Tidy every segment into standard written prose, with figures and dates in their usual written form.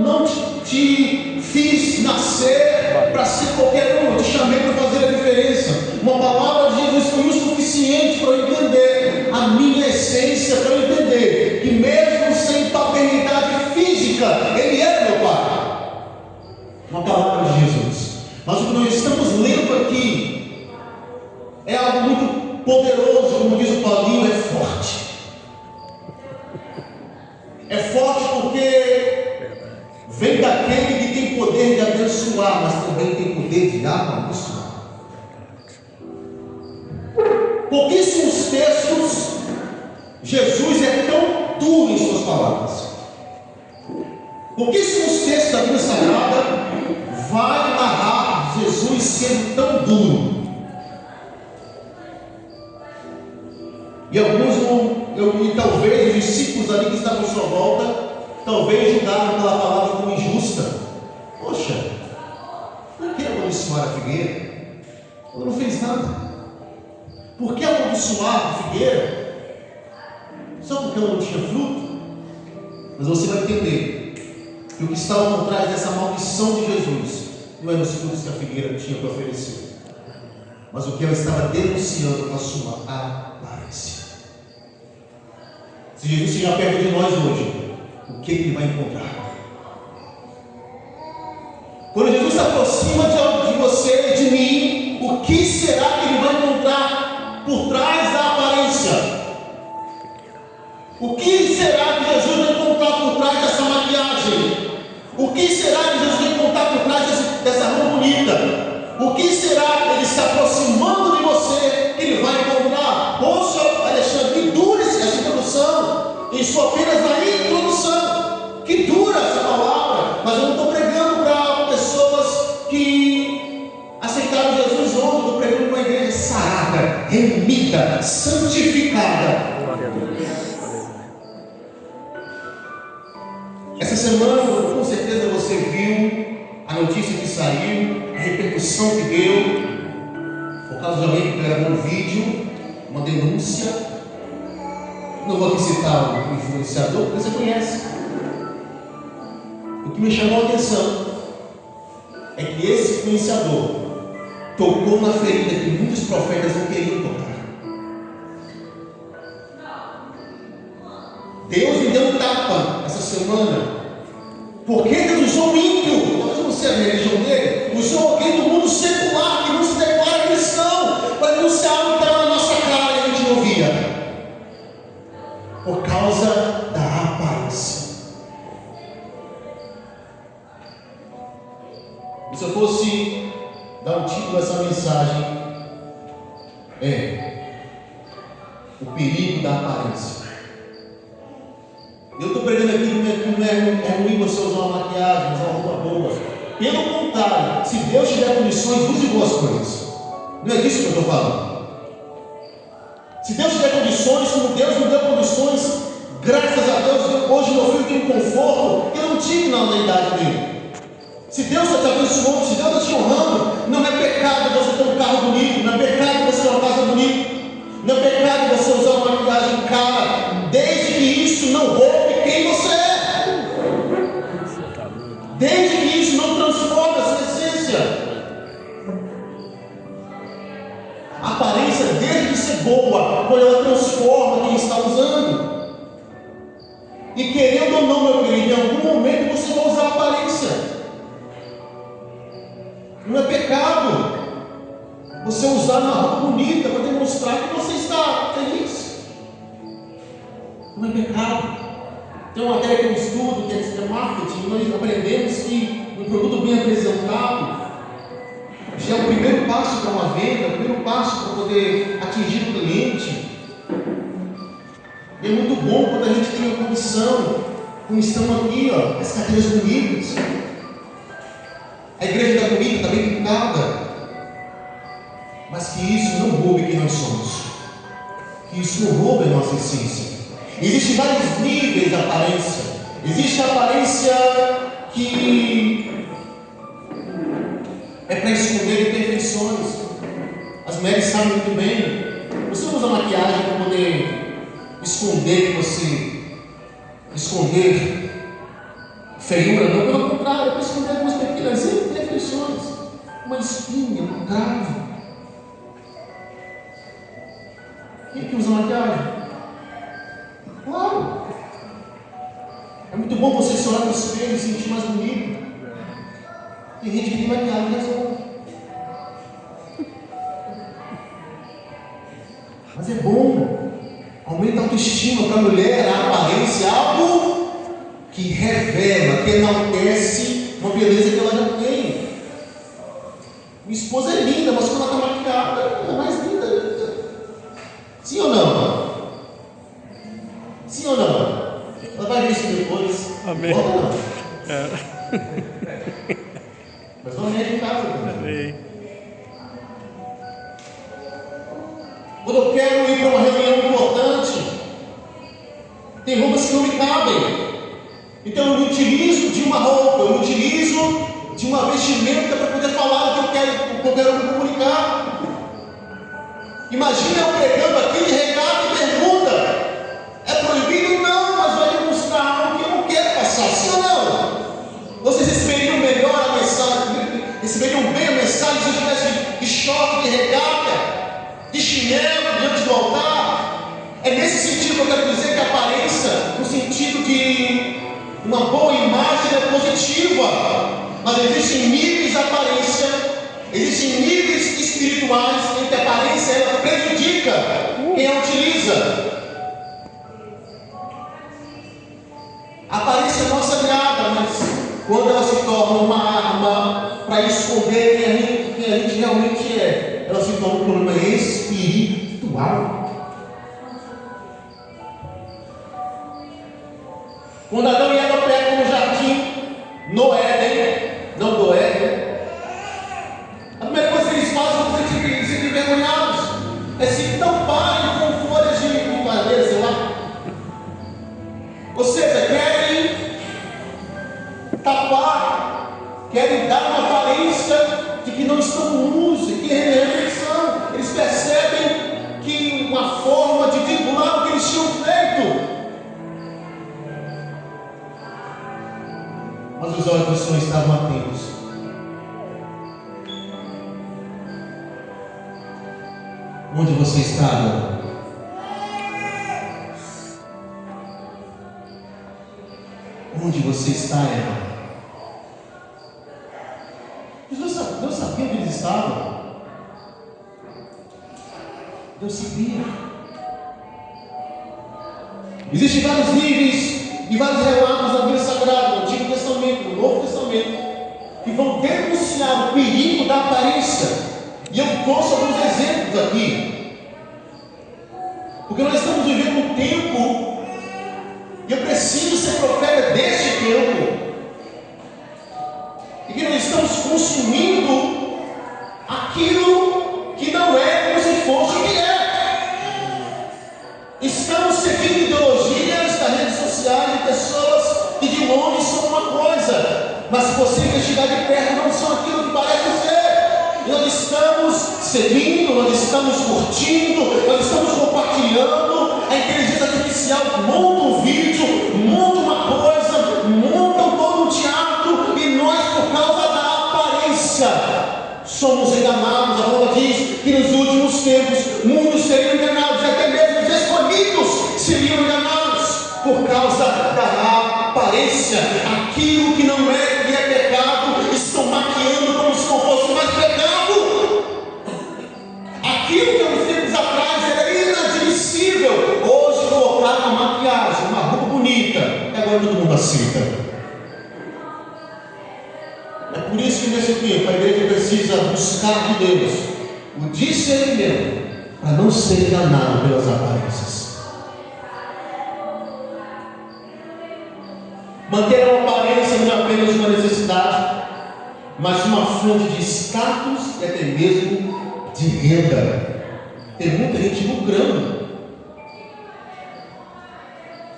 não te fiz nascer para ser qualquer um, eu te chamei para fazer a diferença. Uma palavra de Jesus foi o suficiente para eu entender a minha essência, para eu entender que mesmo sem paternidade física, Ele é meu Pai. Uma palavra de Jesus. Mas o que nós estamos lendo aqui é algo muito poderoso, como diz o Paulinho, é forte. É forte porque vem daquele que tem poder de abençoar, mas também tem poder de amaldiçoar. Pouquíssimos textos Jesus é tão duro em suas palavras. Pouquíssimos textos da Bíblia Sagrada vai narrar Jesus sendo tão duro. E alguns e talvez os discípulos ali que estavam à sua volta, talvez julgaram aquela palavra como injusta. Poxa, por que amaldiçoar a figueira? Ela não fez nada. Por que amaldiçoar a figueira? Só porque ela não tinha fruto? Mas você vai entender que o que estava por trás dessa maldição de Jesus não eram os frutos que a figueira tinha para oferecer, mas o que ela estava denunciando com a sua aparência. Se Jesus chegar perto de nós hoje, o que ele vai encontrar? Quando Jesus se aproxima de você e de mim, o que será que ele vai encontrar por trás da aparência? O que será que Jesus vai encontrar por trás dessa maquiagem? O que será que Jesus vai encontrar por trás dessa roupa bonita? O que será ele se aproximando de você que ele vai encontrar? Poxa, Alexandre, que dura essa introdução. Isso apenas na introdução. Que dura essa palavra. Mas eu não estou pregando para pessoas que aceitaram Jesus ontem. Eu estou pregando para uma igreja sarada, remida, santificada. Glória a Deus. Essa semana, com certeza você viu a notícia que saiu, a repercussão que deu, por causa de alguém que gravou um vídeo, uma denúncia. Não vou aqui citar o influenciador, porque você conhece. O que me chamou a atenção é que esse influenciador tocou na ferida que muitos profetas não queriam tocar. Deus me deu um tapa essa semana. Porque Deus usou o ímpio, talvez não seja a religião dele, usou alguém do mundo secular que não se declara cristão para denunciar algo que estava na nossa cara e a gente não via. Por causa da aparência. Se eu fosse dar um título a essa mensagem, o perigo da aparência. Eu estou pregando aqui que não é ruim você usar uma maquiagem, usar uma roupa boa. Pelo contrário, se Deus te der condições, use boas coisas. Não é disso que eu estou falando. Se Deus te der condições, como Deus me deu condições, graças a Deus, hoje meu filho tem um conforto que eu não tive na idade dele. Se Deus está te abençoando, se Deus está te honrando, não é pecado você ter um carro bonito, não é pecado você ter uma casa bonita, não é pecado você usar uma maquiagem cara, desde que isso não roube quem você é, desde que isso não transforme a sua essência. A aparência, desde que ser boa, quando ela transforma quem está usando. E querendo ou não, meu querido, em algum momento você vai usar a aparência. Não é pecado você usar uma roupa bonita para demonstrar que você está feliz. Não é pecado. Tem uma matéria que eu estudo, que é marketing, nós aprendemos que um produto bem apresentado já é o primeiro passo para uma venda, o primeiro passo para poder atingir o cliente. E é muito bom quando a gente tem a condição, como estão aqui, as cadeiras bonitas. A igreja da bonita está bem pintada. Mas que isso não roube quem nós somos. Que isso não roube a nossa essência. Existem vários níveis de aparência. Existe a aparência que é para esconder imperfeições. As mulheres sabem muito bem. Você usa maquiagem para poder esconder feiura, não, pelo contrário, é para esconder algumas pequenas imperfeições, uma espinha, um cravo. Quem que usa maquiagem? Claro. É muito bom você se olhar no espelho e se sentir mais bonito. Tem gente que tem maquiagem resolve. Mas é bom. Aumenta a autoestima para a mulher, a aparência, algo que revela, que enaltece uma beleza que ela já tem. Minha esposa é linda, mas quando ela está maquiada, ela é mais linda. Sim ou não? Sim ou não? Ela vai ver isso depois. Amém. Não. É. Mas não é em casa também. Amém. Quando eu quero ir para uma reunião importante, tem roupas que não me cabem. Então eu me utilizo de uma roupa, eu me utilizo de uma vestimenta para poder falar o que eu quero me comunicar. Imagina eu pregando aqui de regata e bermuda. É proibido? Não, mas vai demonstrar algo que eu não quero passar, sim ou não? Vocês receberiam melhor a mensagem, receberiam bem a mensagem se eu estivesse de short, de regata, de chinelo diante do altar? É nesse sentido que eu quero dizer que a aparência, no sentido de uma boa imagem, é positiva, mas existem níveis de aparência, existem níveis espirituais em que a aparência ela prejudica quem a utiliza. A aparência é nossa aliada, mas quando ela se torna uma arma para esconder quem a gente realmente é, ela se torna um problema espiritual. Quando Adão e Eva pecam no jardim, no Éden, não do Éden, a primeira coisa que eles fazem quando se sentem envergonhados é se tamparem com folhas de madeira, sei lá. Ou seja, querem tapar, querem dar uma aparência de que não estão nus, e que realmente são. Eles percebem que uma forma de vincular o que eles tinham feito. Mas os olhos do Senhor estavam atentos. Onde você está agora? Onde você está, Eva? Deus sabia onde eles estavam. Deus sabia. Existem vários níveis e vários relatos da Bíblia Sagrada, no Antigo Testamento, no Novo Testamento, que vão denunciar o perigo da aparência. E eu trouxe alguns exemplos aqui, porque nós estamos vivendo um tempo, e eu preciso ser profeta deste tempo, e que nós estamos consumindo aquilo que não é como se fosse o que é. Estamos seguindo ideologias das redes sociais de pessoas que de longe são uma coisa, mas se você investigar de perto não são aquilo que parece ser. Nós estamos seguindo, nós estamos curtindo, nós estamos compartilhando. A inteligência artificial monta um vídeo, monta uma coisa, monta todo um teatro, e nós, por causa da aparência, somos enganados. A palavra diz que nos últimos tempos muitos seriam enganados, e até mesmo os escolhidos seriam enganados por causa da aparência. Aquilo que não é, que é pecado, estão maquiando como se não fosse mais pecado. Aquilo que há uns tempos atrás era inadmissível, hoje colocar uma maquiagem, uma roupa bonita, e agora todo mundo aceita. É por isso que nesse tempo a igreja precisa buscar de Deus o discernimento para não ser enganado pelas aparências. Manter uma aparência não é apenas uma necessidade, mas uma fonte de status e até mesmo de renda. Tem muita gente lucrando,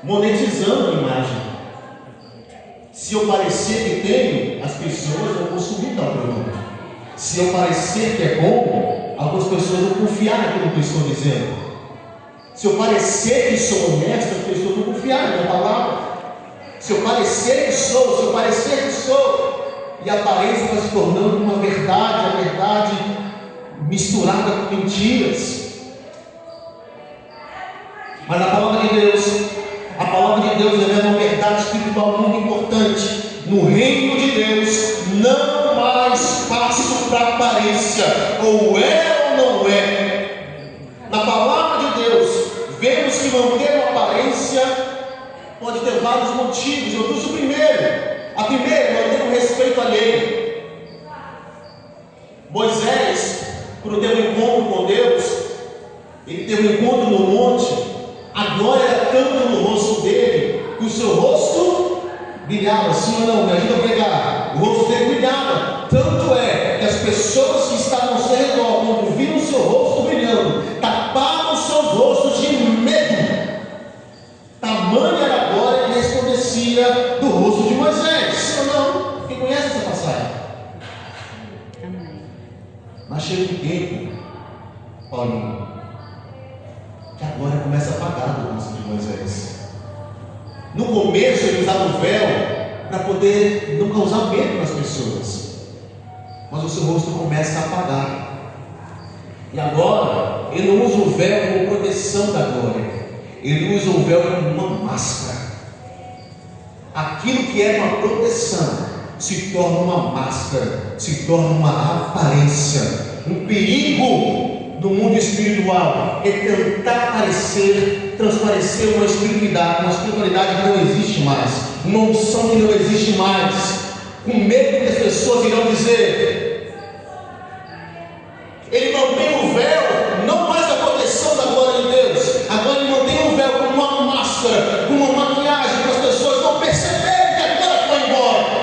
monetizando a imagem. Se eu parecer que tenho, as pessoas vão consumir tal produto. Se eu parecer que é bom, algumas pessoas vão confiar naquilo que eu estou dizendo. Se eu parecer que sou honesto, as pessoas vão confiar na minha palavra. seu parecer que sou, e a aparência vai se tornando uma verdade, a verdade misturada com mentiras. Mas a palavra de Deus revela uma verdade espiritual muito importante. No reino de Deus não há espaço para aparência, ou é ou não é. Na palavra de Deus vemos que manter uma aparência pode ter vários motivos. Eu trouxe o primeiro. A primeira, manter um respeito alheio. Moisés, quando teve um encontro com Deus, ele teve um encontro no monte. A glória era tanto no rosto dele, que o seu rosto brilhava, sim ou não? Me ajuda a pregar. O rosto dele brilhava. Tanto é que as pessoas que estavam ao seu redor, quando viram o seu rosto brilhando, tapavam os seus rostos de medo. Tamanha era a glória que resplandecia do rosto de Moisés. Sim ou não? Quem conhece essa passagem? Mas chega um tempo, Paulinho, que a glória começa a apagar do rosto de Moisés. No começo ele usava o véu para poder não causar medo nas pessoas, mas o seu rosto começa a apagar. E agora ele não usa o véu como proteção da glória, ele usa o véu como uma máscara. Aquilo que era uma proteção se torna uma máscara, se torna uma aparência. Um perigo do mundo espiritual é tentar transparecer uma espiritualidade que não existe mais, uma unção que não existe mais, com medo que as pessoas irão dizer. Ele mantém o véu, não mais a proteção da glória de Deus, agora ele mantém o véu como uma máscara, com uma maquiagem, para as pessoas não perceberem que a glória foi embora.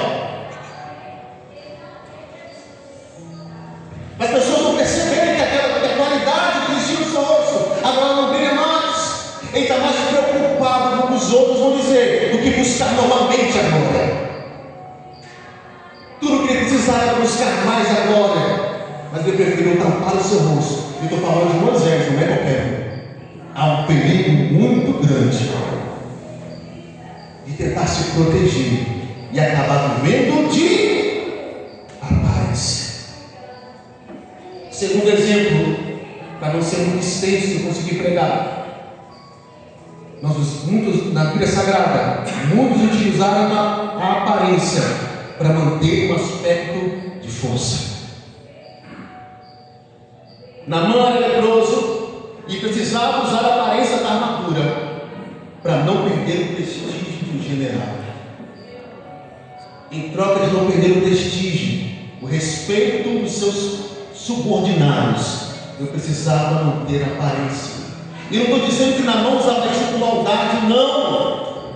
As pessoas não perceberem que a qualidade que existia no seu rosto agora não brilha mais. Ele está mais preocupado com o que os outros vão dizer do que buscar novamente a glória. Tudo que ele precisava era buscar mais a glória, mas ele preferiu tampar o seu rosto. Eu estou falando de Moisés, não é qualquer um. Há um perigo muito grande de tentar se proteger e acabar vivendo de aparência. Segundo exemplo, para não ser muito extenso e conseguir pregar, muitos na Bíblia Sagrada, muitos utilizaram a aparência para manter um aspecto de força. Naamã era leproso e precisava usar a aparência da armadura para não perder o prestígio do general. Em troca de não perder o prestígio, o respeito dos seus subordinados, eu precisava manter a aparência. E não estou dizendo que Naamã usava isso com maldade, não.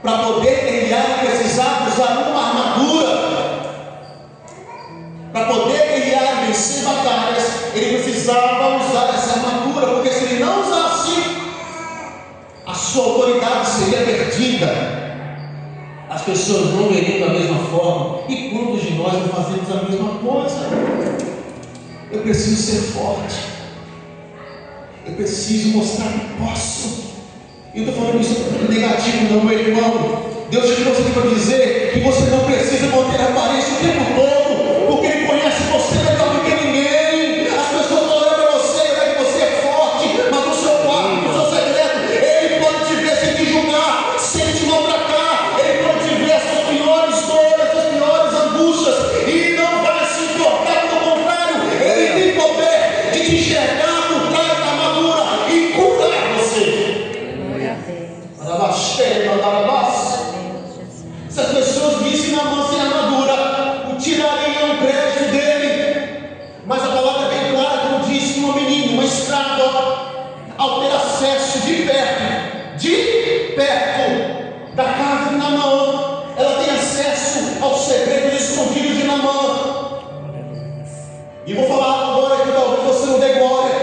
Para poder guerrear, ele precisava usar uma armadura. Para poder guerrear e vencer batalhas, ele precisava usar essa armadura, porque se ele não usasse, a sua autoridade seria perdida. As pessoas não veriam da mesma forma. E quantos de nós não fazemos a mesma coisa? Eu preciso ser forte. Eu preciso mostrar que posso. Eu estou falando isso negativo, não, meu irmão. Deus te trouxe aqui para dizer que você não precisa manter a aparência o tempo todo, porque Ele conhece você melhor do que ninguém. As pessoas vão olhar para você e ver que você é forte, mas no seu quarto, no seu segredo, Ele pode te ver sem te julgar, sem te maltratar. Ele pode te ver as suas piores dores, as suas piores angústias, e não vai se importar. Pelo contrário, Ele tem poder de te enxergar por trás da armadura e curar você. Se as pessoas vissem Naamã sem armadura, o tirariam o crédito dele. Mas a palavra é bem clara, como diz que uma menina, uma escrava, ao ter acesso de perto da casa de Naamã, ela tem acesso aos segredos escondidos de Naamã. E vou falar agora que talvez você não dê glória,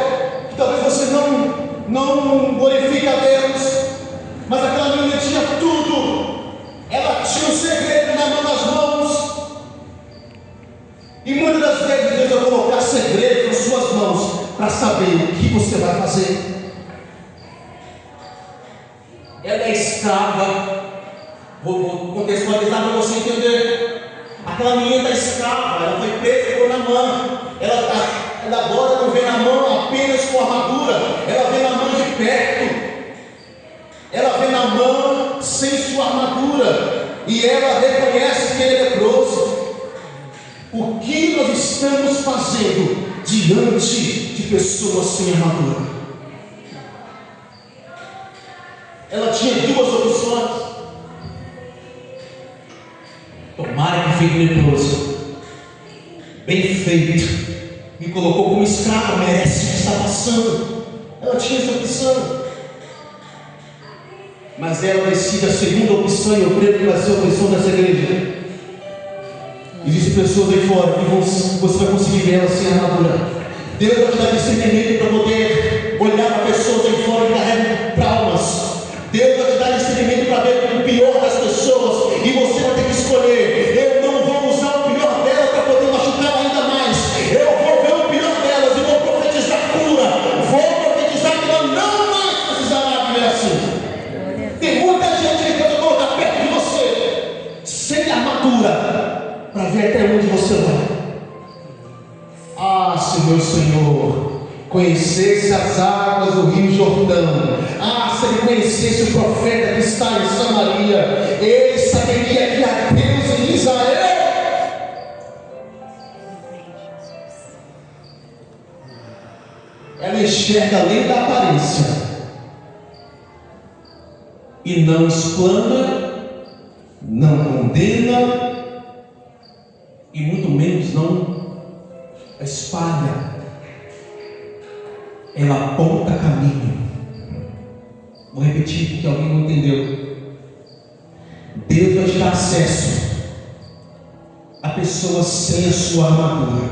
que talvez você não glorifique a Deus, mas aquela menina tinha tudo. Ela tinha um segredo na mão das mãos. E muitas das vezes Deus vai colocar segredos nas suas mãos para saber o que você vai fazer. Ela é escrava, Vou contextualizar para você entender. Aquela menina da escrava, ela foi presa por Naamã. Ela agora não vê Naamã apenas com armadura, ela vê Naamã de perto. Ela vê Naamã sem sua armadura, e ela reconhece que ele é leproso. O que nós estamos fazendo diante de pessoas sem armadura? Ela tinha duas opções. Tomara que fique leproso, bem feito, me colocou como escrava, merece o que está passando. Ela tinha essa opção, mas ela decide a segunda opção, e eu creio que vai ser a opção dessa igreja. Existem pessoas aí fora que você vai conseguir ver elas sem armadura. Deus vai te dar discernimento para poder olhar para pessoas aí fora que carregam traumas. Deus vai te dar discernimento para ver o pior das pessoas, e você vai ter que escolher. Eu não vou usar o pior dela para poder machucar ainda mais. Eu vou ver o pior delas e vou profetizar cura. Vou profetizar que ela não mais precisará viver assim. Tem muita gente que Deus vai colocar perto de você sem armadura, para ver até onde você vai. Ah, se meu Senhor conhecesse as águas do Rio Jordão, se ele conhecesse o profeta que está em Samaria, ele saberia que há Deus em Israel. Ela enxerga além da aparência e não explana, não condena e muito menos não espalha. Ela aponta caminho. Vou repetir porque alguém não entendeu. Deus vai te dar acesso a pessoas sem a sua armadura,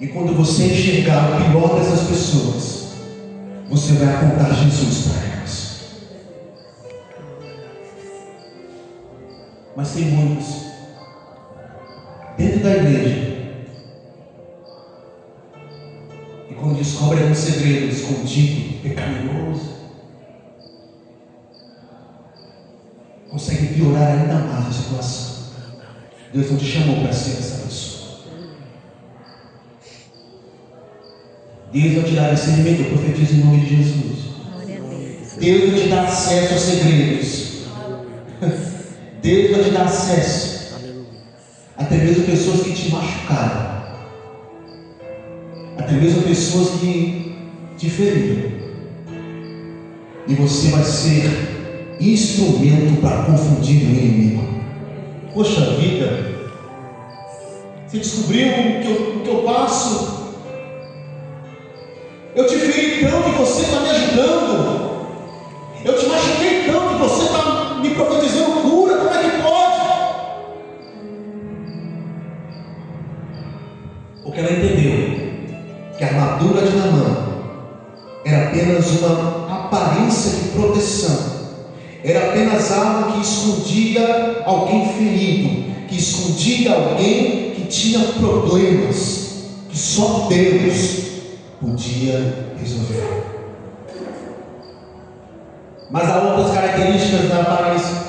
e quando você enxergar o pior dessas pessoas, você vai apontar Jesus para elas. Mas tem muitos dentro da igreja, e quando descobrem um segredo escondido, pecaminoso, conseguem piorar ainda mais a situação. Deus não te chamou para ser essa pessoa. Deus vai te dar discernimento, eu profetizo em nome de Jesus. Deus vai te dar acesso a segredos. Deus vai te dar acesso até mesmo pessoas que te machucaram, até mesmo pessoas que te feriram, e você vai ser instrumento para confundir o inimigo. Poxa vida, você descobriu o que eu passo? Eu te feri tanto e você está me ajudando. Eu te machuquei tanto e você está me profetizando cura. Como é que pode? Porque ela entendeu que a armadura de Naamã era apenas uma aparência de proteção, era apenas algo que escondia alguém ferido, que escondia alguém que tinha problemas, que só Deus podia resolver. Mas há outras características da aparência.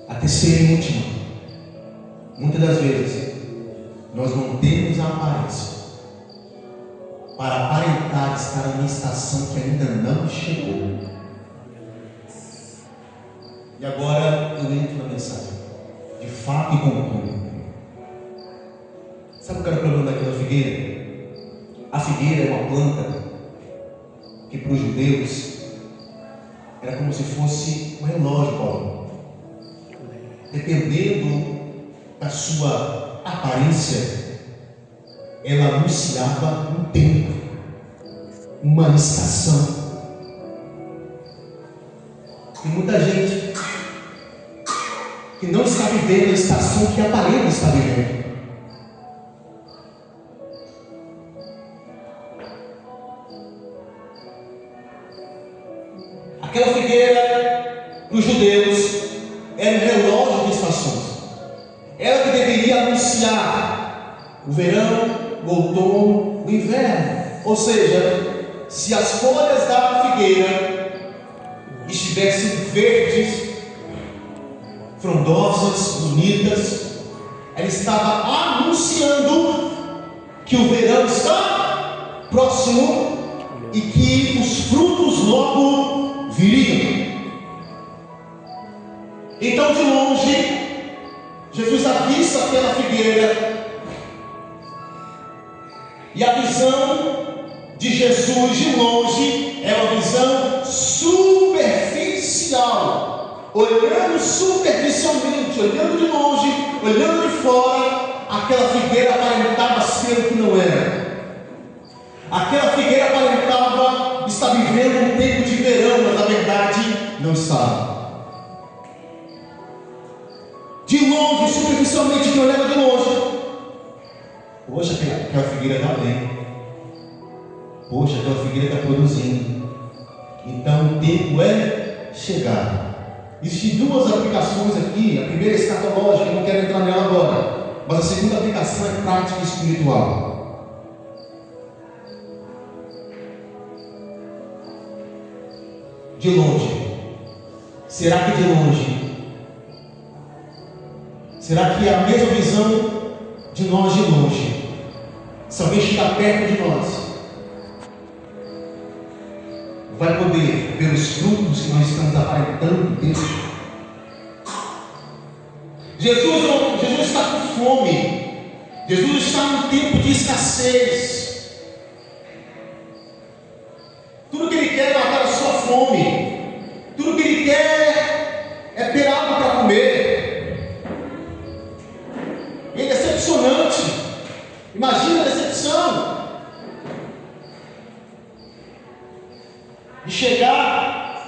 A terceira e última: muitas das vezes nós não temos a aparência para aparentar estar em uma estação que ainda não chegou. E agora eu entro na mensagem de fato e concluo. Sabe qual era o problema daquela figueira? A figueira é uma planta que para os judeus era como se fosse um relógio, Paulo. Dependendo da sua aparência, ela anunciava um tempo, uma estação. Tem muita gente que não está vivendo a estação que aparenta estar vivendo. Aquela figueira, para os judeus, era um relógio de estações. Ela que deveria anunciar o verão, o outono, o inverno, Ou seja, se as folhas da figueira estivessem verdes, frondosas, bonitas, ela estava anunciando que o verão está próximo e que os frutos logo viriam. Então, de longe, Jesus avista aquela figueira, e a visão de Jesus de longe é uma visão superficial, olhando superficialmente, olhando de longe, olhando de fora. Aquela figueira aparentava ser o que não era. Aquela figueira aparentava estar vivendo um tempo de verão, mas na verdade não estava. De longe, superficialmente, quem olhava de longe, poxa, aquela figueira está bem, poxa, aquela figueira está produzindo, então o tempo é chegado. Existem duas aplicações aqui. A primeira é escatológica, eu não quero entrar nela agora, mas a segunda aplicação é prática e espiritual. De longe, será que de longe, será que é a mesma visão de nós de longe? Se alguém chegar perto de nós, vai poder ver os frutos que nós estamos aparentando dentro. Jesus está com fome. Jesus está num tempo de escassez. Tudo que Ele quer é matar a sua fome. Tudo que Ele quer é ter algo para comer. Ele é decepcionante. Imagina a decepção de chegar.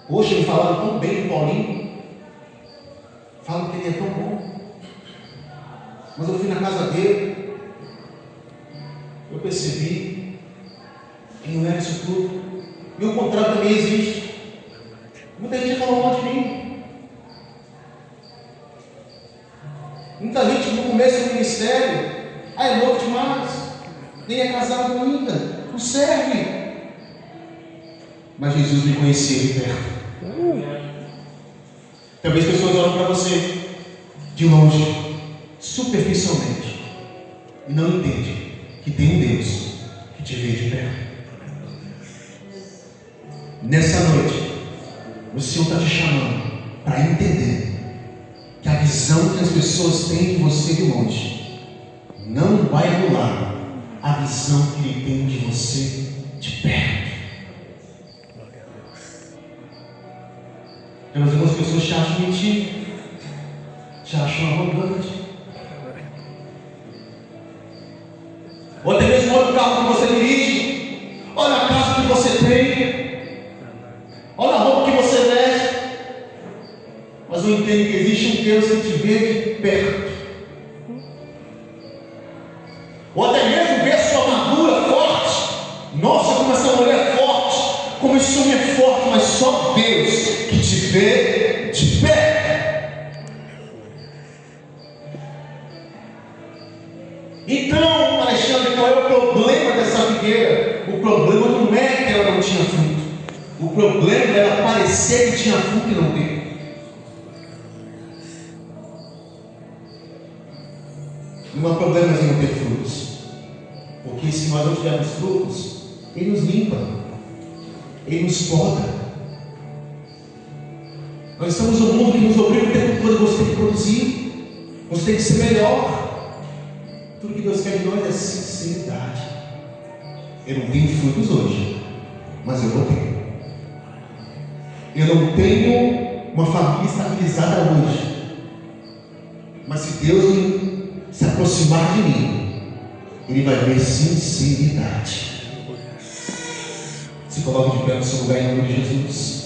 Poxa, me falaram tão bem do Paulinho. Falam que ele é tão bom. Mas eu fui na casa dele, eu percebi que não era isso tudo. E o contrário também existe. Muita gente fala mal de mim. Muita gente no começo do ministério, é louco demais, nem é casado ainda, não serve. Mas Jesus me conhecia de perto. Talvez pessoas olham para você de longe, superficialmente, e não entendem que tem um Deus que te vê de perto. Nessa noite, o Senhor está te chamando para entender que a visão que as pessoas têm de você de longe não vai anular a visão que Ele tem de você de perto. Tem algumas pessoas que te acham mentindo, te acham arrogante, ou até mesmo olha o carro que você dirige, olha a casa que você tem, olha a roupa que você veste, mas não entende que existe um Deus que te vê de perto. Ou até mesmo ver sua armadura forte. Nossa, como essa mulher é forte, como esse homem é forte, mas só Deus que te vê de pé. Então, Alexandre, qual é o problema dessa figueira? O problema não é que ela não tinha fruto. O problema era parecer que tinha fruto e não ter. Não há problema em não ter frutos, porque se nós não tivermos frutos, Ele nos limpa, Ele nos poda. Nós estamos num mundo que nos obriga o tempo todo: você tem que produzir, você tem que ser melhor. Tudo que Deus quer de nós é sinceridade. Eu não tenho frutos hoje, mas eu vou ter. Eu não tenho uma família estabilizada hoje, mas se Deus se aproximar de mim, Ele vai ver sinceridade. Se coloque de pé no seu lugar em nome de Jesus.